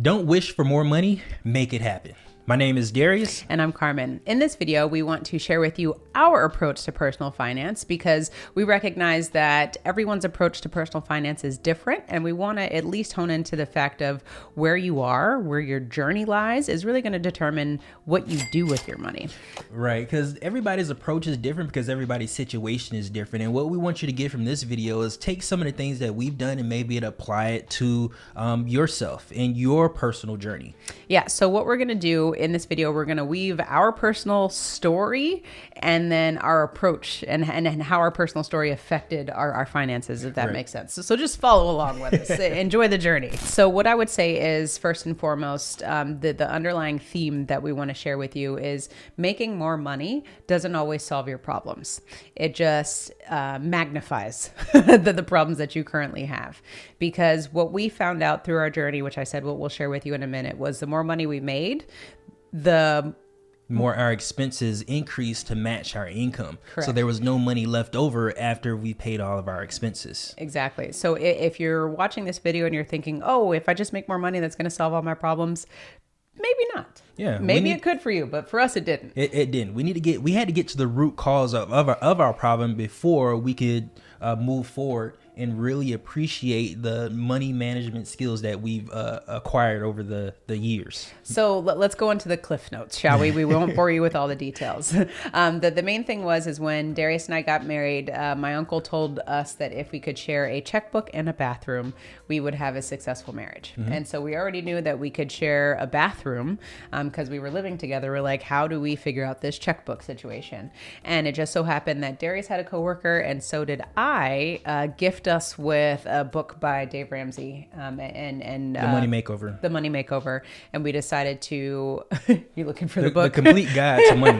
Don't wish for more money, make it happen. My name is Darius. And I'm Carmen. In this video, we want to share with you our approach to personal finance because we recognize that everyone's approach to personal finance is different. And we want to at least hone into the fact of where you are, where your journey lies is really going to determine what you do with your money. Right, because everybody's approach is different because everybody's situation is different. And what we want you to get from this video is take some of the things that we've done and maybe apply it to yourself and your personal journey. Yeah, so what we're going to do in this video, we're going to weave our personal story and then our approach and how our personal story affected our finances, if that makes sense. So just follow along with us. Enjoy the journey. So what I would say is, first and foremost, the underlying theme that we want to share with you is making more money doesn't always solve your problems. It just magnifies the problems that you currently have. Because what we found out through our journey, which I said what we'll share with you in a minute, was the more money we made, the more our expenses increased to match our income. Correct. So there was no money left over after we paid all of our expenses. Exactly. So if you're watching this video and you're thinking, oh, if I just make more money, that's going to solve all my problems, maybe not. Yeah, maybe it could for you, but for us, it didn't. It didn't. We had to get to the root cause of our problem before we could move forward and really appreciate the money management skills that we've acquired over the years. So let's go into the cliff notes, shall we? We won't bore you with all the details. The main thing is when Darius and I got married, my uncle told us that if we could share a checkbook and a bathroom, we would have a successful marriage. Mm-hmm. And so we already knew that we could share a bathroom because we were living together. We're like, how do we figure out this checkbook situation? And it just so happened that Darius had a coworker, and so did I, gift us with a book by Dave Ramsey and The Money Makeover. The Money Makeover. And we decided to, you're looking for the book? The Complete Guide to Money.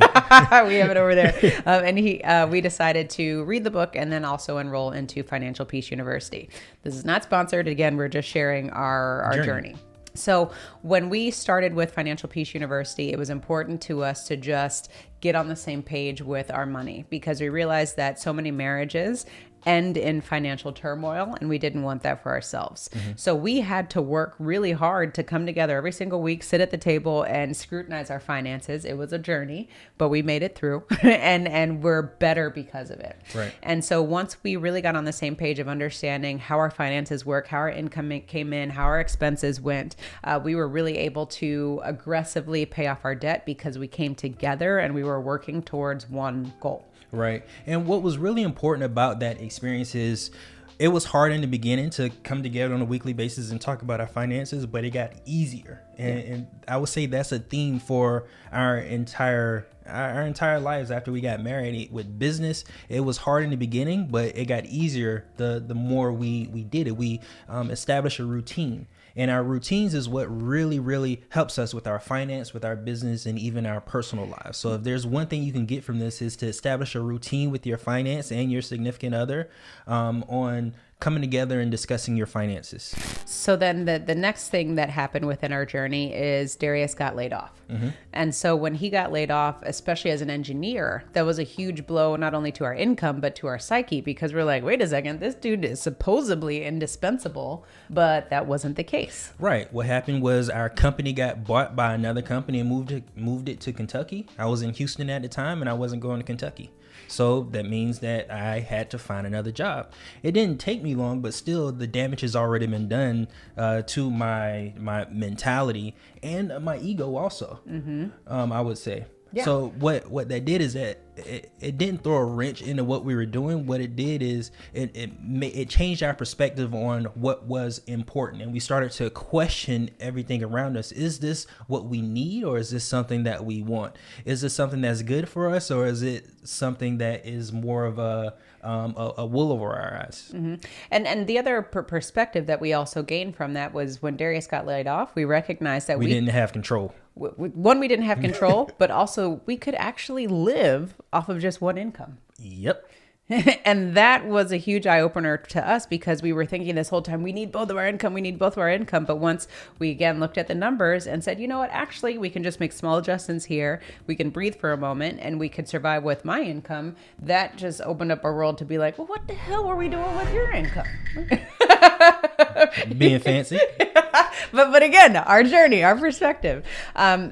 We have it over there. And we decided to read the book and then also enroll into Financial Peace University. This is not sponsored. Again, we're just sharing our journey. So when we started with Financial Peace University, it was important to us to just get on the same page with our money because we realized that so many marriages end in financial turmoil, and we didn't want that for ourselves. Mm-hmm. So we had to work really hard to come together every single week, sit at the table and scrutinize our finances. It was a journey, but we made it through and we're better because of it. Right. And so once we really got on the same page of understanding how our finances work, how our income came in, how our expenses went, we were really able to aggressively pay off our debt because we came together and we were working towards one goal. Right. And what was really important about that experience is it was hard in the beginning to come together on a weekly basis and talk about our finances, but it got easier. And I would say that's a theme for our entire lives after we got married. With business, it was hard in the beginning, but it got easier the more we did it. We established a routine. And our routines is what really, really helps us with our finance, with our business, and even our personal lives. So if there's one thing you can get from this is to establish a routine with your finance and your significant other on coming together and discussing your finances. So then the next thing that happened within our journey is Darius got laid off. Mm-hmm. And so when he got laid off, especially as an engineer, that was a huge blow, not only to our income, but to our psyche, because we're like, wait a second, this dude is supposedly indispensable, but that wasn't the case. Right. What happened was our company got bought by another company and moved it to Kentucky. I was in Houston at the time and I wasn't going to Kentucky. So that means that I had to find another job. It didn't take me long, but still the damage has already been done to my mentality and my ego also, I would say. Yeah. So what that did is that it didn't throw a wrench into what we were doing. What it did is it changed our perspective on what was important, and we started to question everything around us. Is this what we need, or is this something that we want? Is this something that's good for us, or is it something that is more of a wool over our eyes? Mm-hmm. And the other perspective that we also gained from that was when Darius got laid off, we recognized that we didn't have control. One, we didn't have control, but also we could actually live off of just one income. Yep. And that was a huge eye-opener to us because we were thinking this whole time, we need both of our income. But once we again looked at the numbers and said, you know what, actually, we can just make small adjustments here. We can breathe for a moment and we could survive with my income. That just opened up our world to be like, well, what the hell were we doing with your income? Being fancy. But again, our journey, our perspective.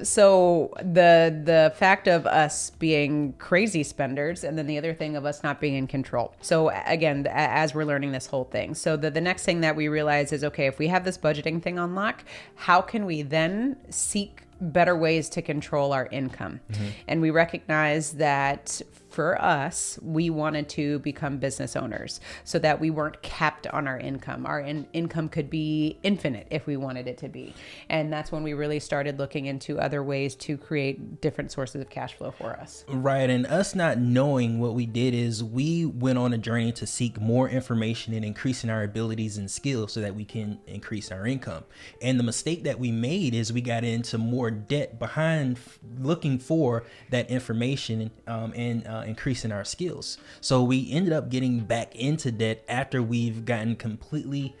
So the fact of us being crazy spenders, and then the other thing of us not being in control. So again, as we're learning this whole thing, so the next thing that we realize is, okay, if we have this budgeting thing on lock, how can we then seek better ways to control our income? And we recognize that for us, we wanted to become business owners so that we weren't capped on our income. Our income could be infinite if we wanted it to be. And that's when we really started looking into other ways to create different sources of cash flow for us. Right. And us not knowing, what we did is we went on a journey to seek more information and increasing our abilities and skills so that we can increase our income. And the mistake that we made is we got into more debt behind looking for that information and increasing our skills. So we ended up getting back into debt after we've gotten completely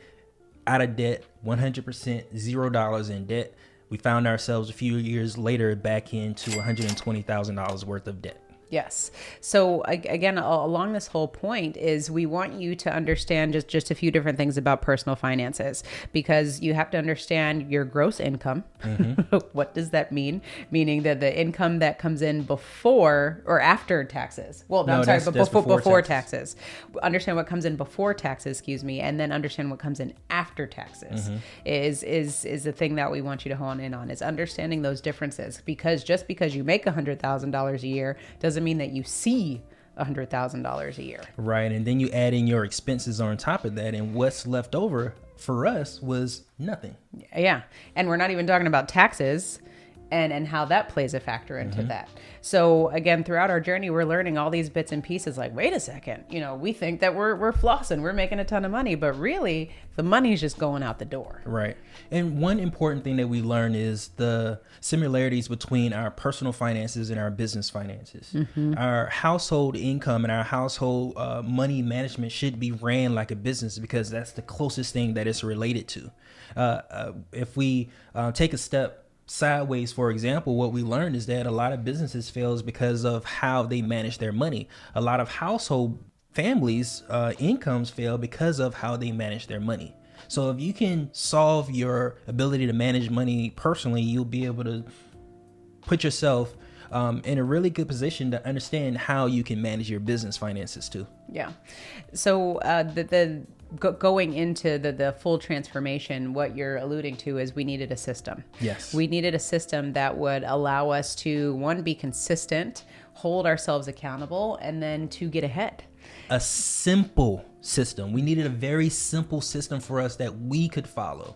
out of debt, 100%, $0 in debt. We found ourselves a few years later back into $120,000 worth of debt. Yes. So again, along this whole point is we want you to understand just a few different things about personal finances, because you have to understand your gross income. What does that mean? Meaning that the income that comes in before or after taxes. Well, no, I'm sorry, but before taxes. Understand what comes in before taxes, and then understand what comes in after taxes is the thing that we want you to hone in on, is understanding those differences. Because just because you make $100,000 a year doesn't mean that you see $100,000 a year. Right. And then you add in your expenses on top of that, and what's left over for us was nothing. Yeah. And we're not even talking about taxes and how that plays a factor into that. So again, throughout our journey, we're learning all these bits and pieces like, wait a second, we think that we're flossing, we're making a ton of money, but really the money's just going out the door. Right. And one important thing that we learn is the similarities between our personal finances and our business finances. Our household income and our household money management should be ran like a business, because that's the closest thing that it's related to. If we take a step sideways, for example, what we learned is that a lot of businesses fails because of how they manage their money. A lot of household families' incomes fail because of how they manage their money. So if you can solve your ability to manage money personally, you'll be able to put yourself in a really good position to understand how you can manage your business finances too. Yeah. So going into the full transformation, what you're alluding to is we needed a system. Yes. We needed a system that would allow us to, one, be consistent, hold ourselves accountable, and then to get ahead. A simple system. We needed a very simple system for us that we could follow.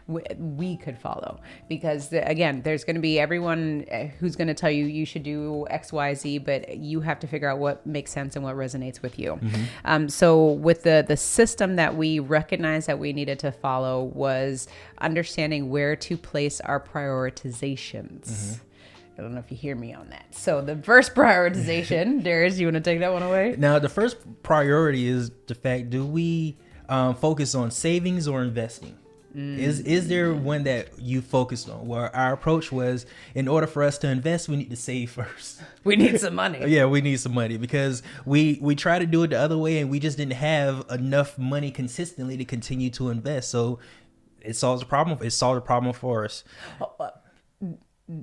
We could follow, because again, there's going to be everyone who's going to tell you you should do X, Y, Z, but you have to figure out what makes sense and what resonates with you. So with the system that we recognized that we needed to follow was understanding where to place our prioritizations. I don't know if you hear me on that. So the first prioritization, Darius, you want to take that one away? Now, the first priority is the fact, do we focus on savings or investing? Is there one that you focused on? Where our approach was, in order for us to invest, we need to save first. We need some money. Yeah, we need some money, because we try to do it the other way and we just didn't have enough money consistently to continue to invest. So it solves the problem. It solved the problem for us.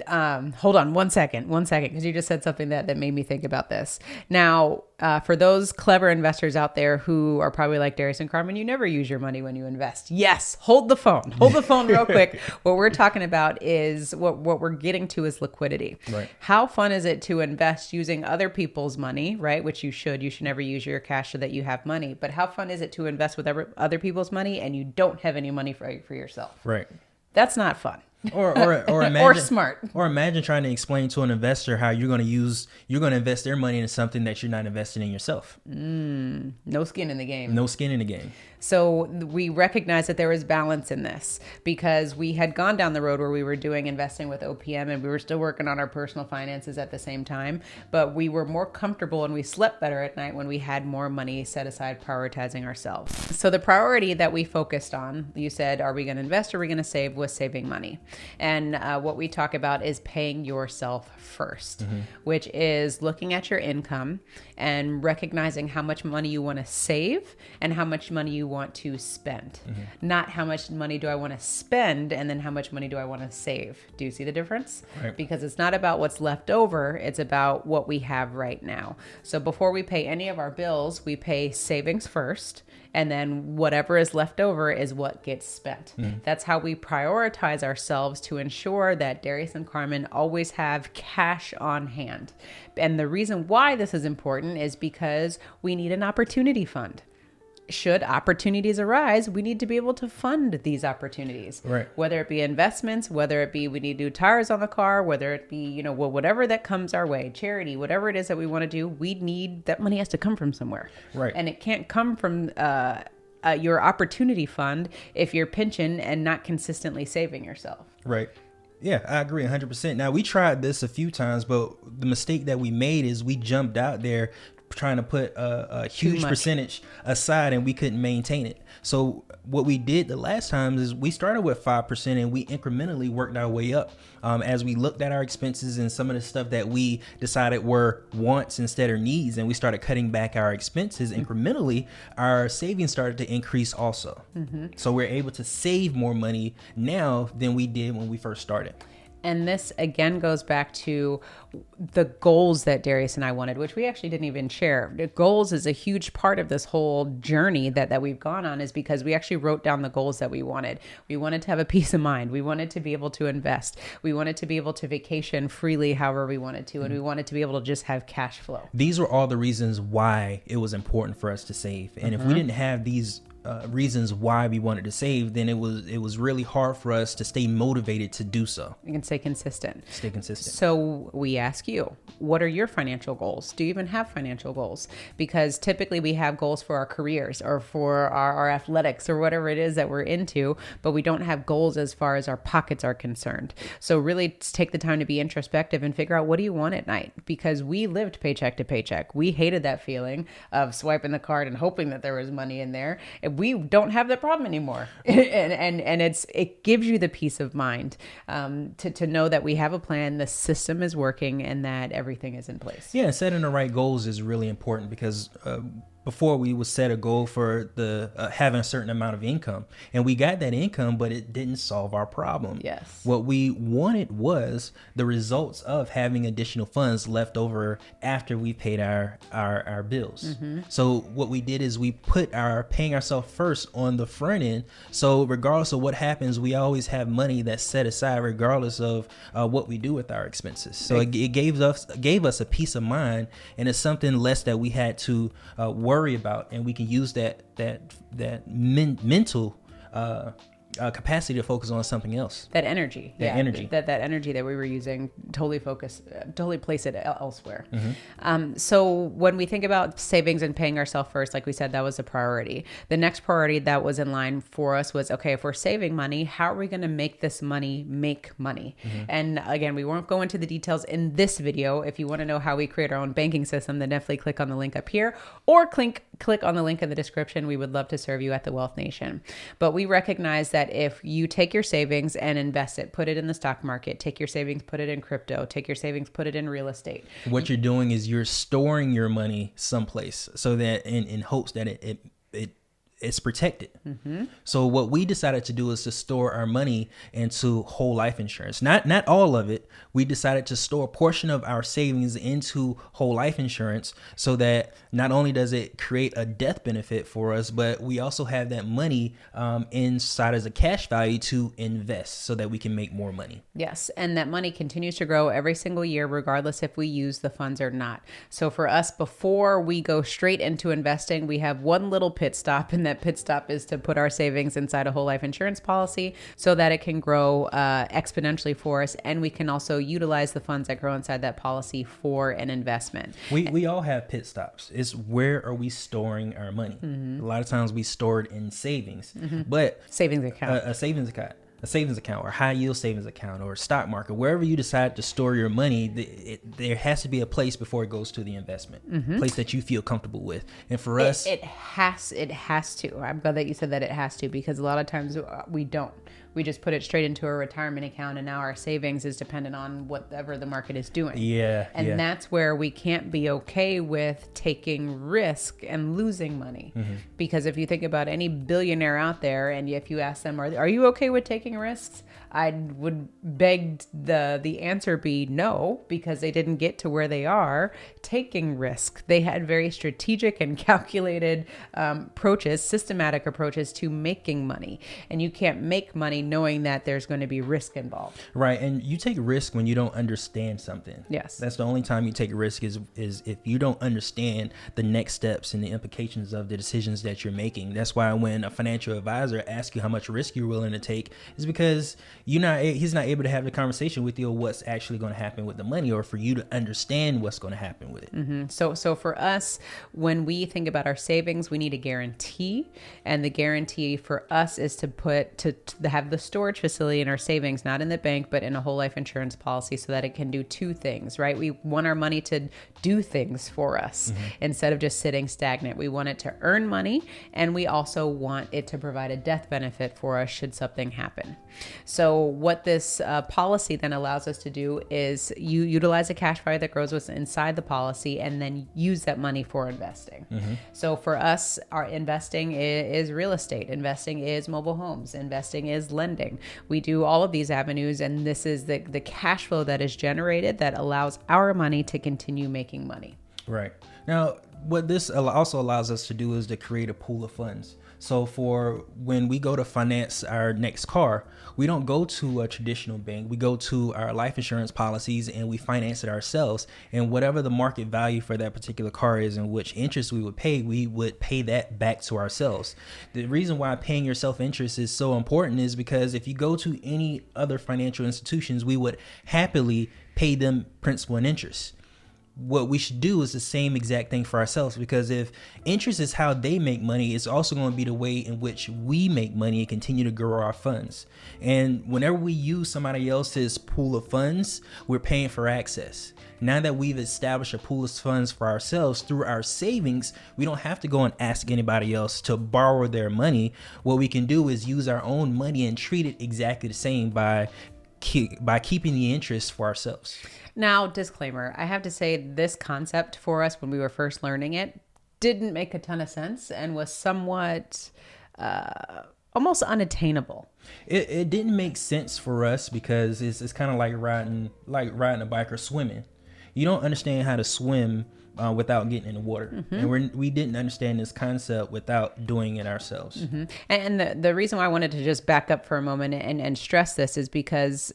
Hold on one second, because you just said something that made me think about this. Now, for those clever investors out there who are probably like Darius and Carmen, you never use your money when you invest. Yes, hold the phone real quick. What we're talking about is what we're getting to is liquidity. Right. How fun is it to invest using other people's money, right? Which you should never use your cash so that you have money. But how fun is it to invest with other people's money and you don't have any money for yourself? Right. That's not fun. Or imagine, or smart. Or imagine trying to explain to an investor how you're going to invest their money into something that you're not investing in yourself. No skin in the game. No skin in the game. So we recognized that there was balance in this, because we had gone down the road where we were doing investing with OPM and we were still working on our personal finances at the same time, but we were more comfortable and we slept better at night when we had more money set aside, prioritizing ourselves. So the priority that we focused on, you said, are we going to invest or are we going to save, was saving money. And what we talk about is paying yourself first, which is looking at your income and recognizing how much money you want to save and how much money you you want to spend, not how much money do I want to spend and then how much money do I want to save. Do you see the difference? Right. Because it's not about what's left over. It's about what we have right now. So before we pay any of our bills, we pay savings first. And then whatever is left over is what gets spent. That's how we prioritize ourselves to ensure that Darius and Carmen always have cash on hand. And the reason why this is important is because we need an opportunity fund. Should opportunities arise, we need to be able to fund these opportunities. Right. Whether it be investments, whether it be we need new tires on the car, whether it be, whatever that comes our way, charity, whatever it is that we want to do, we need that money has to come from somewhere. Right. And it can't come from your opportunity fund if you're pinching and not consistently saving yourself. Right. Yeah, I agree 100%. Now, we tried this a few times, but the mistake that we made is we jumped out there trying to put a huge percentage aside and we couldn't maintain it. So what we did the last time is we started with 5% and we incrementally worked our way up as we looked at our expenses and some of the stuff that we decided were wants instead of needs, and we started cutting back our expenses incrementally. Our savings started to increase also. So we're able to save more money now than we did when we first started. And this again goes back to the goals that Darius and I wanted, which we actually didn't even share. The goals is a huge part of this whole journey that we've gone on, is because we actually wrote down the goals that we wanted. We wanted to have a peace of mind. We wanted to be able to invest. We wanted to be able to vacation freely however we wanted to. And we wanted to be able to just have cash flow. These were all the reasons why it was important for us to save. And if we didn't have these reasons why we wanted to save, then it was really hard for us to stay motivated to do so. You can stay consistent. Stay consistent. So we ask you, what are your financial goals? Do you even have financial goals? Because typically we have goals for our careers or for our athletics or whatever it is that we're into, but we don't have goals as far as our pockets are concerned. So really take the time to be introspective and figure out, what do you want at night? Because we lived paycheck to paycheck. We hated that feeling of swiping the card and hoping that there was money in there. We don't have that problem anymore. and it gives you the peace of mind to know that we have a plan, the system is working, and that everything is in place. Yeah, setting the right goals is really important because before we would set a goal for the having a certain amount of income, and we got that income, but it didn't solve our problem. Yes. What we wanted was the results of having additional funds left over after we paid our bills. So what we did is we put our paying ourselves first on the front end. So regardless of what happens, we always have money that's set aside regardless of what we do with our expenses. So it gave us a peace of mind, and it's something less that we had to worry about, and we can use that mental capacity to focus on something else. That energy. That energy that we were using, totally place it elsewhere. So when we think about savings and paying ourselves first, like we said, that was a priority. The next priority that was in line for us was, okay, if we're saving money, how are we going to make this money make money? And again, we won't go into the details in this video. If you want to know how we create our own banking system, then definitely click on the link up here, or click on the link in the description. We would love to serve you at the Wealth Nation. But we recognize that if you take your savings and invest it, put it in the stock market, take your savings, put it in crypto, take your savings, put it in real estate. What you're doing is you're storing your money someplace so that in hopes that it's protected. So what we decided to do is to store our money into whole life insurance. Not all of it. We decided to store a portion of our savings into whole life insurance so that not only does it create a death benefit for us, but we also have that money inside as a cash value to invest so that we can make more money. Yes. And that money continues to grow every single year, regardless if we use the funds or not. So for us, before we go straight into investing, we have one little pit stop, and that pit stop is to put our savings inside a whole life insurance policy so that it can grow exponentially for us. And we can also utilize the funds that grow inside that policy for an investment. We all have pit stops. It's where are we storing our money? A lot of times we store it in savings, but savings account, a savings account or high yield savings account or stock market, wherever you decide to store your money, there has to be a place before it goes to the investment, place that you feel comfortable with. And for us, it has to. I'm glad that you said that it has to, because a lot of times we don't. We just put it straight into a retirement account, and now our savings is dependent on whatever the market is doing. And that's where we can't be okay with taking risk and losing money. Because if you think about any billionaire out there, and if you ask them, are you okay with taking risks? I would beg the answer be no, because they didn't get to where they are taking risk. They had very strategic and calculated approaches, systematic approaches to making money. And you can't make money knowing that there's going to be risk involved. Right. And you take risk when you don't understand something. Yes. That's the only time you take a risk is if you don't understand the next steps and the implications of the decisions that you're making. That's why when a financial advisor asks you how much risk you're willing to take, is because he's not able to have the conversation with you of what's actually going to happen with the money, or for you to understand what's going to happen with it. So for us, when we think about our savings, we need a guarantee, and the guarantee for us is to have the storage facility in our savings, not in the bank, but in a whole life insurance policy, so that it can do two things, right? We want our money to do things for us instead of just sitting stagnant. We want it to earn money, and we also want it to provide a death benefit for us should something happen. So what this policy then allows us to do is you utilize a cash value that grows what's inside the policy, and then use that money for investing. So for us, our investing is real estate. Investing is mobile homes. Investing is lending. We do all of these avenues, and this is the cash flow that is generated that allows our money to continue making money. Right. Now, what this also allows us to do is to create a pool of funds. So for when we go to finance our next car, we don't go to a traditional bank. We go to our life insurance policies and we finance it ourselves. And whatever the market value for that particular car is and which interest we would pay that back to ourselves. The reason why paying yourself interest is so important is because if you go to any other financial institutions, we would happily pay them principal and interest. What we should do is the same exact thing for ourselves, because if interest is how they make money, it's also going to be the way in which we make money and continue to grow our funds. And whenever we use somebody else's pool of funds, we're paying for access. Now that we've established a pool of funds for ourselves through our savings, we don't have to go and ask anybody else to borrow their money. What we can do is use our own money and treat it exactly the same by keeping the interest for ourselves. Now, disclaimer, I have to say this concept for us when we were first learning it didn't make a ton of sense and was somewhat almost unattainable. It didn't make sense for us because it's kind of like riding a bike or swimming. You don't understand how to swim without getting in the water. And we didn't understand this concept without doing it ourselves. And the reason why I wanted to just back up for a moment and stress this is because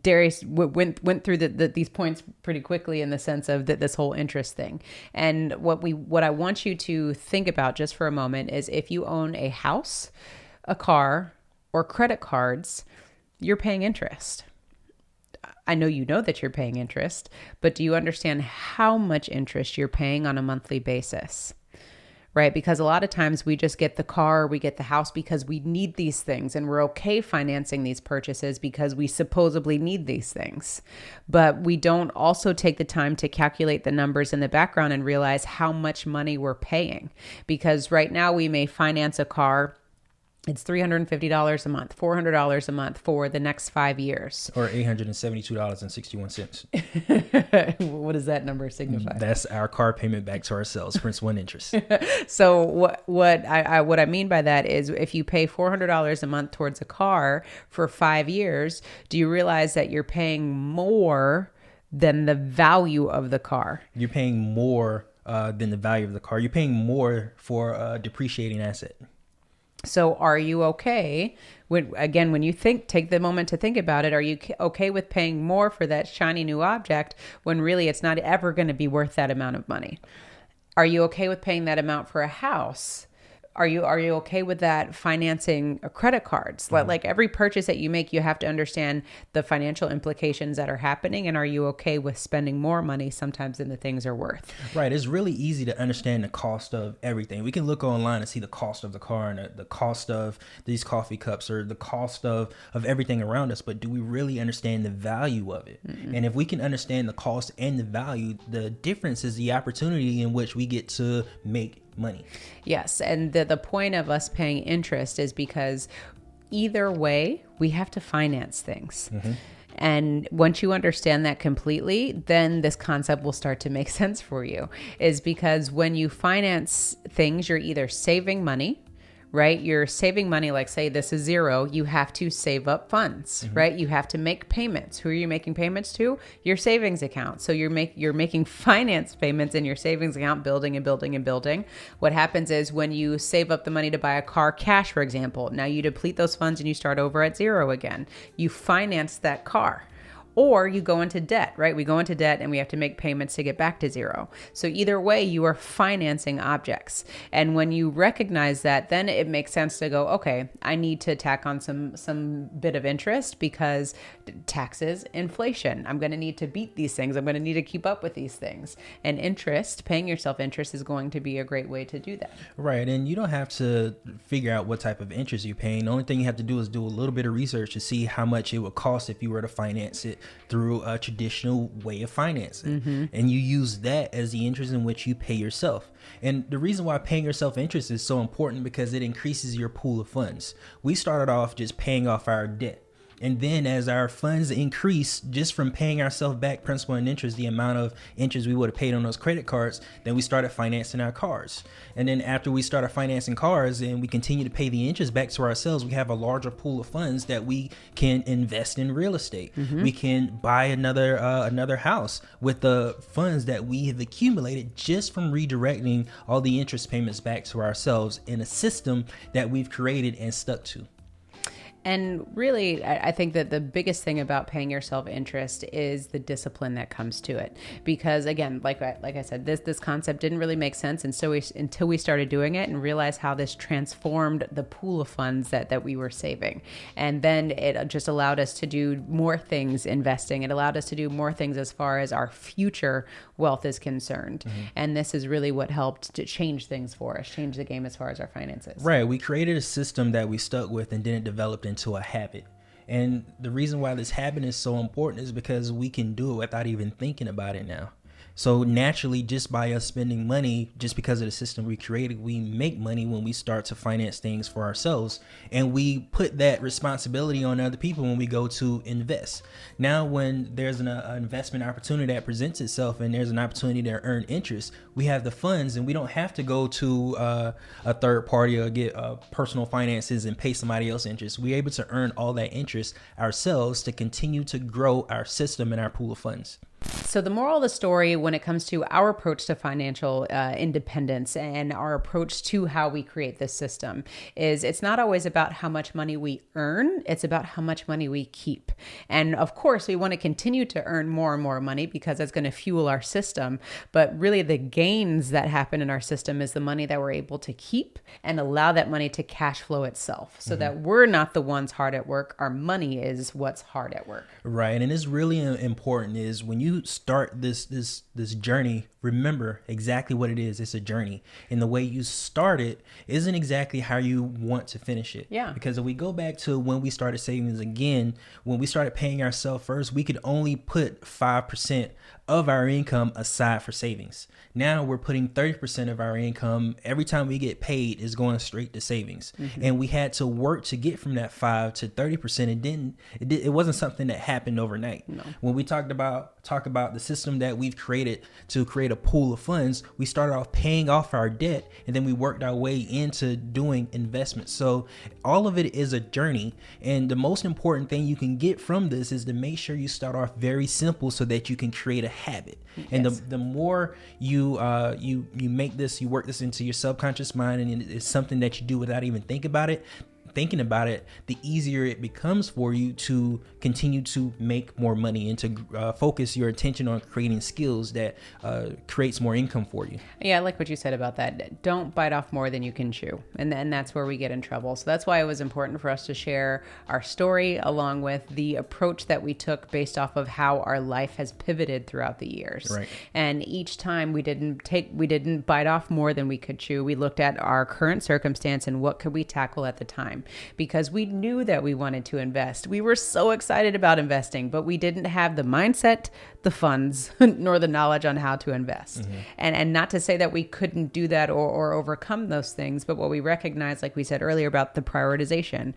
Darius went through these points pretty quickly in the sense of this whole interest thing. And what I want you to think about just for a moment is if you own a house, a car, or credit cards, you're paying interest. I know you know that you're paying interest, but do you understand how much interest you're paying on a monthly basis? Right? Because a lot of times we just get the car, we get the house because we need these things, and we're okay financing these purchases because we supposedly need these things. But we don't also take the time to calculate the numbers in the background and realize how much money we're paying. Because right now we may finance a car, it's $350 a month, $400 a month for the next 5 years. Or $872.61. What does that number signify? That's our car payment back to ourselves, principal and interest. So what I mean by that is if you pay $400 a month towards a car for 5 years, do you realize that you're paying more than the value of the car? You're paying more than the value of the car. You're paying more for a depreciating asset. So are you okay when you take the moment to think about it, are you okay with paying more for that shiny new object when really it's not ever going to be worth that amount of money? Are you okay with paying that amount for a house? Are you okay with that financing credit cards? Like every purchase that you make, you have to understand the financial implications that are happening. And are you okay with spending more money sometimes than the things are worth? Right. It's really easy to understand the cost of everything. We can look online and see the cost of the car and the cost of these coffee cups or the cost of everything around us. But do we really understand the value of it? And if we can understand the cost and the value, the difference is the opportunity in which we get to make money. Yes. And the point of us paying interest is because either way, we have to finance things. And once you understand that completely, then this concept will start to make sense for you. Is because when you finance things, you're either saving money, right? You're saving money, like say this is zero, you have to save up funds, right? You have to make payments. Who are you making payments to? Your savings account. So you're making finance payments in your savings account, building and building and building. What happens is when you save up the money to buy a car cash, for example, now you deplete those funds and you start over at zero again. You finance that car. Or you go into debt, right? We go into debt and we have to make payments to get back to zero. So either way, you are financing objects. And when you recognize that, then it makes sense to go, okay, I need to tack on some bit of interest because taxes, inflation. I'm going to need to beat these things. I'm going to need to keep up with these things. And interest, paying yourself interest is going to be a great way to do that. Right. And you don't have to figure out what type of interest you're paying. The only thing you have to do is do a little bit of research to see how much it would cost if you were to finance it through a traditional way of financing. And you use that as the interest in which you pay yourself. And the reason why paying yourself interest is so important because it increases your pool of funds. We started off just paying off our debt. And then as our funds increase just from paying ourselves back principal and interest, the amount of interest we would have paid on those credit cards, then we started financing our cars. And then after we started financing cars and we continue to pay the interest back to ourselves, we have a larger pool of funds that we can invest in real estate. We can buy another house with the funds that we have accumulated just from redirecting all the interest payments back to ourselves in a system that we've created and stuck to. And really, I think that the biggest thing about paying yourself interest is the discipline that comes to it. Because again, like I said, this concept didn't really make sense until we started doing it and realized how this transformed the pool of funds that we were saving. And then it just allowed us to do more things investing. It allowed us to do more things as far as our future wealth is concerned. And this is really what helped to change things for us, change the game as far as our finances. Right. We created a system that we stuck with and then it developed into a habit. And the reason why this habit is so important is because we can do it without even thinking about it now. So naturally, just by us spending money, just because of the system we created, we make money when we start to finance things for ourselves. And we put that responsibility on other people when we go to invest. Now, when there's an investment opportunity that presents itself and there's an opportunity to earn interest, we have the funds and we don't have to go to a third party or get personal finances and pay somebody else interest. We're able to earn all that interest ourselves to continue to grow our system and our pool of funds. So the moral of the story when it comes to our approach to financial independence and our approach to how we create this system is it's not always about how much money we earn. It's about how much money we keep. And of course, we want to continue to earn more and more money because that's going to fuel our system. But really the gains that happen in our system is the money that we're able to keep and allow that money to cash flow itself so that we're not the ones hard at work. Our money is what's hard at work. Right. And it's really important is when you start this journey, remember exactly what it is. It's a journey. And the way you start it isn't exactly how you want to finish it. Yeah. Because if we go back to when we started savings again, when we started paying ourselves first, we could only put 5% of our income aside for savings. Now we're putting 30% of our income every time we get paid is going straight to savings. And we had to work to get from that 5 to 30%. It wasn't something that happened overnight. No. When we talk about the system that we've created to create a pool of funds, we started off paying off our debt and then we worked our way into doing investments. So all of it is a journey. And the most important thing you can get from this is to make sure you start off very simple so that you can create a habit. Yes. And the more you make this, you work this into your subconscious mind, and it's something that you do without even thinking about it, the easier it becomes for you to continue to make more money and to focus your attention on creating skills that creates more income for you. Yeah, I like what you said about that. Don't bite off more than you can chew. And then that's where we get in trouble. So that's why it was important for us to share our story along with the approach that we took based off of how our life has pivoted throughout the years. Right. And each time we didn't bite off more than we could chew. We looked at our current circumstance and what could we tackle at the time. time because we knew that we wanted to invest. We were so excited about investing, but we didn't have the mindset, the funds, nor the knowledge on how to invest. And not to say that we couldn't do that or overcome those things, but what we recognized, like we said earlier about the prioritization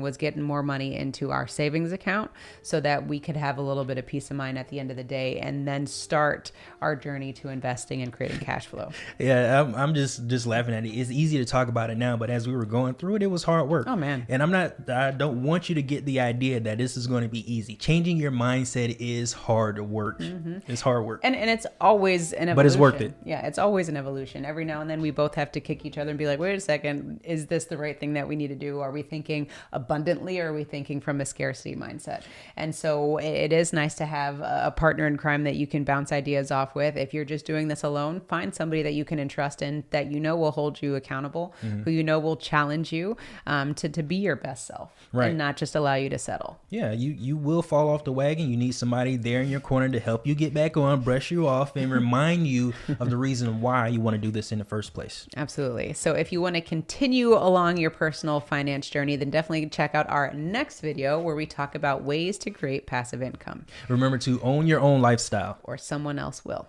was getting more money into our savings account so that we could have a little bit of peace of mind at the end of the day and then start our journey to investing and creating cash flow. Yeah, I'm just laughing at it. It's easy to talk about it now, but as we were going through it, it was hard work. Oh man. And I don't want you to get the idea that this is going to be easy. Changing your mindset is hard work. It's hard work. And it's always an evolution. But it's worth it. Yeah, it's always an evolution. Every now and then we both have to kick each other and be like, wait a second, is this the right thing that we need to do? Are we thinking abundantly or are we thinking from a scarcity mindset? And so it is nice to have a partner in crime that you can bounce ideas off with. If you're just doing this alone, find somebody that you can entrust in, that you know will hold you accountable, who you know will challenge you to be your best self, and not just allow you to settle. Yeah, you will fall off the wagon. You need somebody there in your corner to help you get back on, brush you off, and remind you of the reason why you want to do this in the first place. Absolutely. So if you want to continue along your personal finance journey, then definitely check out our next video where we talk about ways to create passive income. Remember to own your own lifestyle, or someone else will.